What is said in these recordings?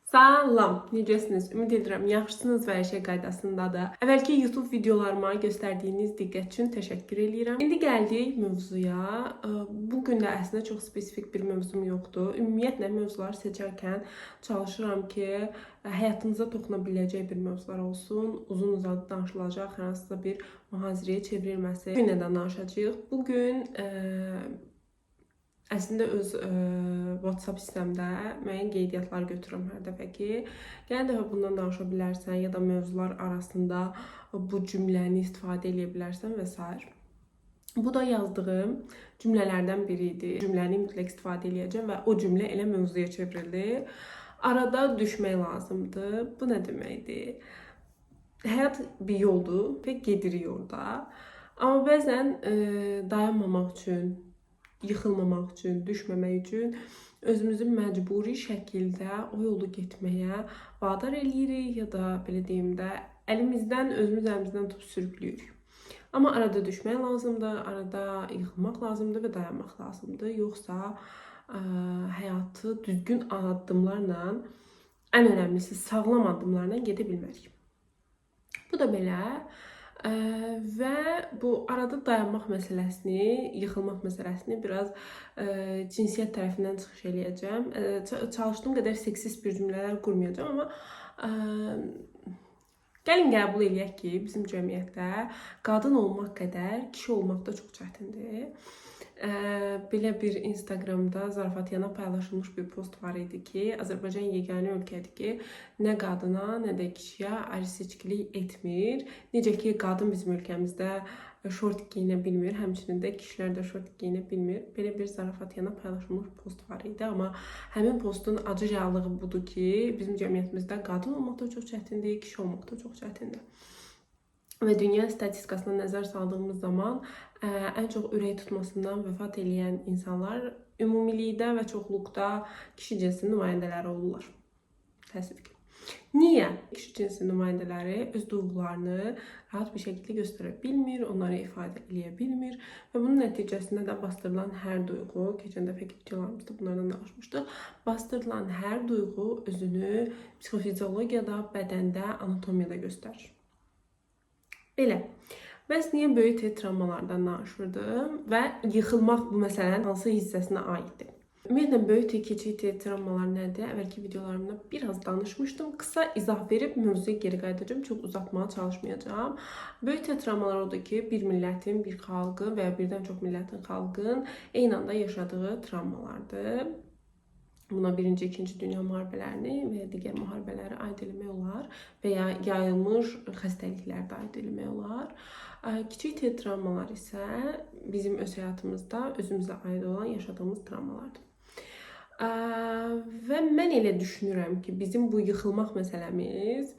Salam, necəsiniz? Ümid edirəm yaxşısınız və hər şey qaydasındadır. Əvvəlki YouTube videolarıma göstərdiyiniz diqqət üçün təşəkkür edirəm. İndi gəldik mövzuya. Bu gün də əslində çox spesifik bir mövzum yoxdur. Ümumiyyətlə mövzular seçərkən çalışıram ki, həyatınıza toxuna biləcək bir mövzular olsun. Uzun-uzadı danışılacaq hər hansısa bir mühazirəyə çevrilməsi. Bu gün nədən danışacağıq? Bu gün əslində öz WhatsApp sistemdə müəyyən qeydiyyatlar götürürəm hər dəfə ki, gələn dəfə bundan danışa bilərsən ya da mövzular arasında bu cümləni istifadə edə bilərsən və s. Bu da yazdığım cümlələrdən biri idi. Cümləni mütləq istifadə edəcəm və o cümlə elə mövzuya çevrildi. Arada düşmək lazımdır. Bu nə deməkdir? Həyat bir yoldur və gedirik orada. Amma bəzən dayanmamaq üçün, yıxılmamaq üçün, düşməmək üçün özümüzü məcburi şəkildə o yolu getməyə vadar eləyirik ya da belə deyim də əlimizdən əlimizdən tutub sürüklüyürük. Amma arada düşmək lazımdır, arada yıxılmaq lazımdır və dayanmaq lazımdır. Yoxsa həyatı düzgün addımlarla, ən önəmlisi sağlam addımlarla gedə bilmərik. Bu da belə. Və bu arada dayanmaq məsələsini, yıxılmaq məsələsini biraz cinsiyyət tərəfindən çıxış eləyəcəm. Çalışdığım qədər seksist bir cümlələr qurmayacağam, amma gəlin qəbul eləyək ki, bizim cəmiyyətdə qadın olmaq qədər kişi olmaq da çox çətindir. Belə bir Instagramda zarafatyana paylaşılmış bir post var idi ki, Azərbaycan yeganə ölkədir ki, nə qadına, nə də kişiyə ayrı seçkilik etmir. Necə ki, qadın bizim ölkəmizdə şort geyinə bilmir, həmçinin də kişilər də şort geyinə bilmir. Belə bir zarafatyana paylaşılmış post var idi, amma həmin postun acı reallığı budur ki, bizim cəmiyyətimizdə qadın olmaq da çox çətindir, kişi olmaq da çox çətindir. Və dünya statistikasına nəzər saldığımız zaman ən çox ürək tutmasından vəfat edən insanlar ümumilikdə və çoxluqda kişi cinsinin nümayəndələri olurlar. Təəssüf ki. Niyə? Kişi cinsinin nümayəndələri öz duyğularını rahat bir şəkildə göstərə bilmir, onları ifadə edə bilmir və bunun nəticəsində də bastırılan hər duyğu, keçən dəfəki videolarımızda bunlardan danışmışdıq, bastırılan hər duyğu özünü psixofiziologiyada, bədəndə, anatomiyada göstərir. Belə. Bəs niyə böyük T travmalardan danışırdım və yıxılmaq bu məsələnin hansı hissəsinə aiddir? Ümumiyyətlə, böyük T, kiçik T travmalar nədir? Əvvəlki videolarımda biraz danışmışdım. Qısa izah verib mövzuya geri qayıdacağım. Çox uzatmağa çalışmayacağım. Böyük T travmalar odur ki, bir millətin, bir xalqın və ya birdən çox millətin, xalqın eyni anda yaşadığı travmalardır. Buna 1-ci, 2-ci dünya müharibələrini və ya digər müharibələri aid etmək olar və ya yayılmış xəstəliklər də aid etmək olar. Kiçik T travmalar isə bizim öz həyatımızda özümüzə aid olan yaşadığımız travmalardır. Və mən elə düşünürəm ki, bizim bu yıxılmaq məsələmiz,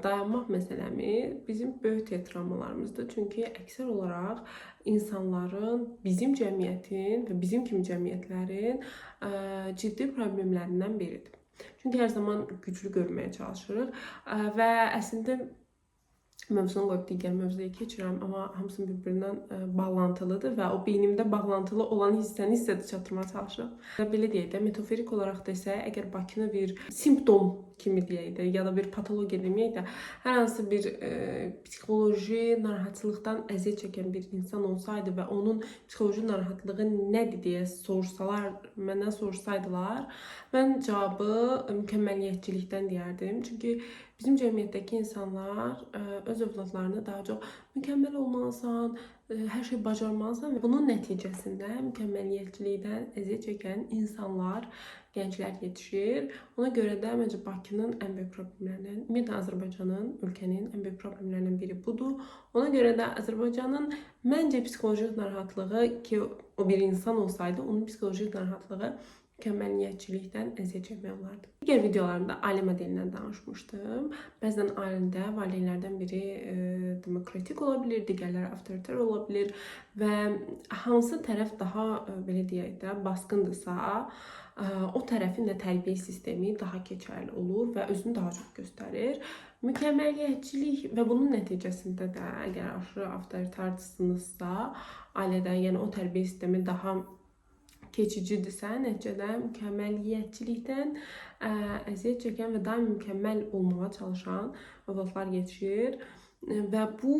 dayanmaq məsələmiz bizim böyük T travmalarımızdır. Çünki əksər olaraq insanların, bizim cəmiyyətin və bizim kimi cəmiyyətlərin ciddi problemlərindən biridir. Çünki hər zaman güclü görməyə çalışırıq və əslində mövzunu qoyub digər mövzuya keçirəm, amma hamısı bir-birindən bağlantılıdır və o beynimdə bağlantılı olan hissəni çatdırmağa çalışıram. Belə deyək də, metaforik olaraq desək, əgər Bakını bir simptom kimi deyək də, ya da bir patologiya deməyək də, hər hansı bir psixoloji narahatçılıqdan əziyyət çəkən bir insan olsaydı və onun psixoloji narahatlığı nədir deyə məndən sorsaydılar, mən cavabı mükəmməliyyətçilikdən deyərdim. Çünki bizim cəmiyyətdəki insanlar öz övladlarını daha çox mükəmməl olmalısan, hər şey bacarmalısan və bunun nəticəsində mükəmməliyyətçilikdən əziyyət çəkən insanlar, gənclər yetişir. Ona görə də məncə Bakının ən böyük problemlərindən, ümumiyyətlə Azərbaycanın, ölkənin ən böyük problemlərindən biri budur. Ona görə də Azərbaycanın məncə psixolojik narahatlığı ki, o bir insan olsaydı, onun psixolojik narahatlığı mükəmməliyyətçilikdən əziyyət çəkmək olardı. Digər videolarımda ailə modelindən danışmışdım. Bəzən ailədə valideynlərdən biri demokratik ola bilir, digərləri avtoriter ola bilir və hansı tərəf daha belə deyək də baskındırsa, o tərəfin də tərbiyə sistemi daha keçərli olur və özünü daha çox göstərir. Mükəmməliyyətçilik və bunun nəticəsində də əgər aşırı avtoritarçısınızsa, ailədə, yəni o tərbiyə sistemi daha keçicidirsə, nəticədə mükəmməliyyətçilikdən əziyyət çəkən və daim mükəmməl olmağa çalışan övladlar yetişir və bu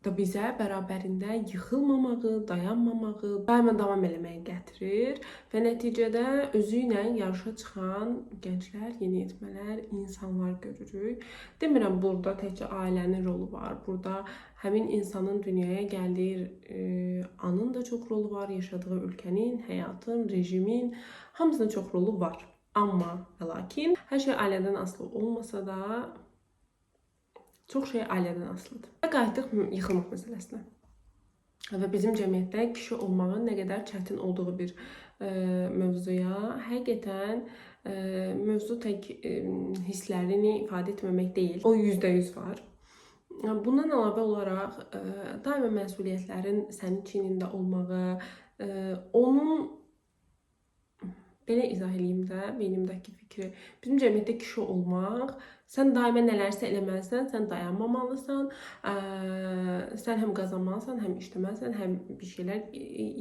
da bizə bərabərində yıxılmamağı, dayanmamağı, daima davam eləməyi gətirir və nəticədə özü ilə yarışa çıxan gənclər, yeniyetmələr, insanlar görürük. Demirəm burada təkcə ailənin rolu var, burada həmin insanın dünyaya gəldiyi anın da çox rolu var, yaşadığı ölkənin, həyatın, rejimin, hamısının çox rolu var. Amma və lakin hər şey ailədən asılı olmasa da çox şey ailədən asılıdır. Və qayıtdıq yıxılmaq məsələsinə. Və bizim cəmiyyətdə kişi olmağın nə qədər çətin olduğu bir mövzuya, həqiqətən mövzu tək hisslərini ifadə etməmək deyil. O %100 var. Bundan əlavə olaraq daima məsuliyyətlərin sənin çiynində olmağı, onun belə izah edeyim də, beynimdəki fikri. Bizim cəmiyyətdə kişi olmaq, sən daima nələrsə eləməlisən, sən dayanmamalısan, sən həm qazanmalısan, həm işləməlisən, həm bir şeylər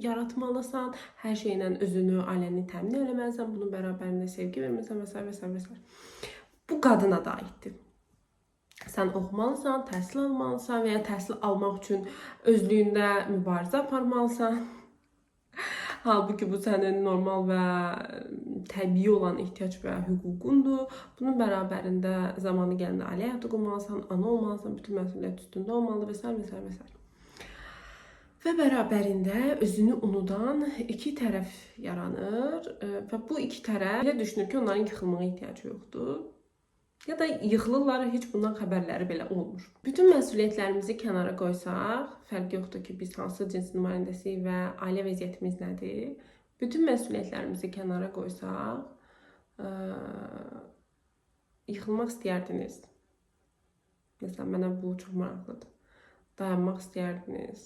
yaratmalısan, hər şeylə özünü, ailəni təmin eləməlisən, bunun bərabərində sevgi verməlisən və s. və s. və s. Bu qadına da aiddir. Sən oxumalısan, təhsil almalısan və ya təhsil almaq üçün özlüyündə mübarizə aparmalısan. Halbuki bu sənin normal və təbii olan ehtiyac və hüququndur. Bunun bərabərində zamanı gələndə ailə həyatı qurmalısan, ana olmalısan, bütün məsuliyyət üstündə olmalı və s. və s. və s. Və bərabərində özünü unudan iki tərəf yaranır və bu iki tərəf elə düşünür ki, onların yıxılmağa ehtiyacı yoxdur. Ya da yıxılırlar, heç bundan xəbərləri belə olmur. Bütün məsuliyyətlərimizi kənara qoysaq, fərq yoxdur ki, biz hansı cins nümayəndəsiyik və ailə vəziyyətimiz nədir? Bütün məsuliyyətlərimizi kənara qoysaq, yıxılmaq istəyərdiniz. Məsələn, mənə bu çox maraqlıdır. Dayanmaq istəyərdiniz.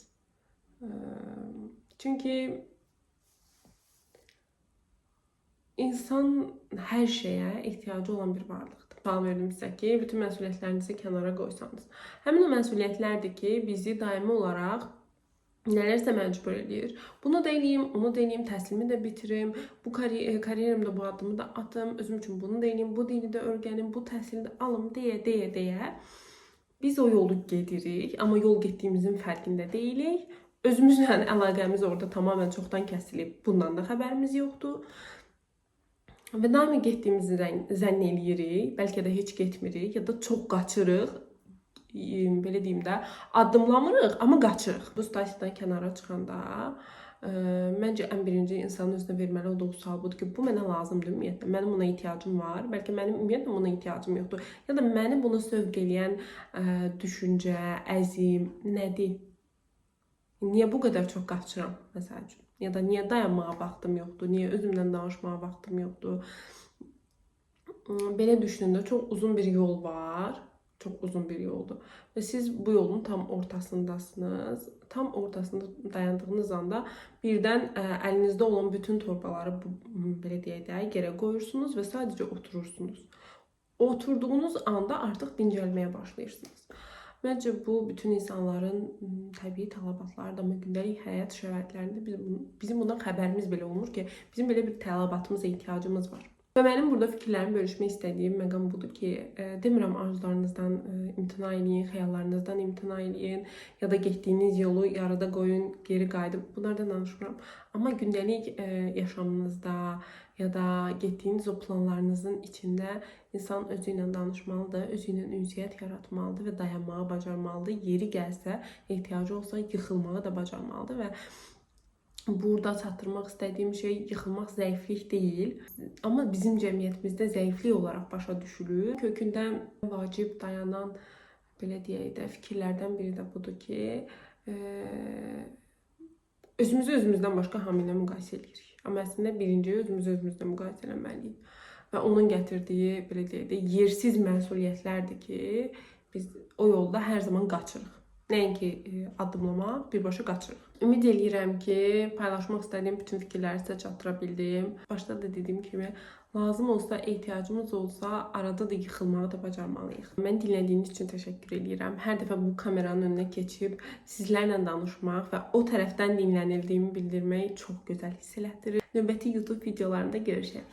Çünki insan hər şeyə ehtiyacı olan bir varlıqdır. Sual verdim sizə ki, bütün məsuliyyətlərinizi kənara qoysanız. Həmin o məsuliyyətlərdir ki, bizi daimi olaraq nələrsə məcbur edir. Bunu da eləyim, onu da eləyim, təhsilimi də bitirim, bu karyerimdə bu addımı da atım, özüm üçün bunu da eləyim, bu dili də öyrənim, bu təhsili də alım deyə biz o yolu gedirik, amma yol getdiyimizin fərqində deyilik. Özümüzlə əlaqəmiz orada tamamilə çoxdan kəsilib, bundan da xəbərimiz yoxdur. Və daimi getdiyimizi zənn eləyirik, bəlkə də heç getmirik, ya da çox qaçırıq, belə deyim də, addımlamırıq, amma qaçırıq. Bu situasiyadan kənara çıxanda, məncə ən birinci insanın özünə verməli olduğu sual budur ki, bu mənə lazımdır ümumiyyətlə, mənim buna ehtiyacım var, bəlkə mənim ümumiyyətlə buna ehtiyacım yoxdur, ya da məni buna sövq eləyən düşüncə, əzim nədir? Niyə bu qədər çox qaçıram, məsəl üçün? Ya da niyə dayanmağa vaxtım yoxdur, niyə özümlə danışmağa vaxtım yoxdur? Belə düşünəndə çox uzun bir yol var, çox uzun bir yoldur. Və siz bu yolun tam ortasındasınız. Tam ortasında dayandığınız anda birdən əlinizdə olan bütün torbaları, belə deyək də, yerə qoyursunuz və sadəcə oturursunuz. Oturduğunuz anda artıq dincəlməyə başlayırsınız. Məncə bu bütün insanların təbii tələbatları da gündəlik həyat şəraitlərində bizim bundan xəbərimiz belə olmur ki, bizim belə bir tələbatımıza ehtiyacımız var. Və mənim burada fikirlərimi bölüşmək istədiyim məqam budur ki, demirəm arzularınızdan imtina eləyin, xəyallarınızdan imtina eləyin ya da getdiyiniz yolu yarıda qoyun, geri qayıdıb, bunlardan danışmıram. Amma gündəlik yaşamınızda ya da getdiyiniz o planlarınızın içində insan özü ilə danışmalıdır, özü ilə ünsiyyət yaratmalıdır və dayanmağı bacarmalıdır. Yeri gəlsə, ehtiyacı olsa yıxılmağı da bacarmalıdır və burada çatdırmaq istədiyim şey yıxılmaq zəiflik deyil. Amma bizim cəmiyyətimizdə zəiflik olaraq başa düşülür. Kökündə vacib dayanan, belə deyək də, fikirlərdən biri də budur ki, özümüzü özümüzdən başqa hamı ilə müqayisə edirik. Amma əslində birinci özümüzü özümüzlə müqayisə etməliyik. Və onun gətirdiyi, belə deyək də, yersiz məsuliyyətlərdir ki, biz o yolda hər zaman qaçırıq. Nəinki addımlamaq, birbaşa qaçırıq. Ümid eləyirəm ki, paylaşmaq istədiyim bütün fikirləri sizə çatdıra bildim. Başda da dediyim kimi, lazım olsa, ehtiyacımız olsa, arada da yıxılmağı da bacarmalıyıq. Mən dinlədiyiniz üçün təşəkkür edirəm. Hər dəfə bu kameranın önünə keçib sizlərlə danışmaq və o tərəfdən dinlənildiyimi bildirmək çox gözəl hiss elətdirir. Növbəti YouTube videolarında görüşərik.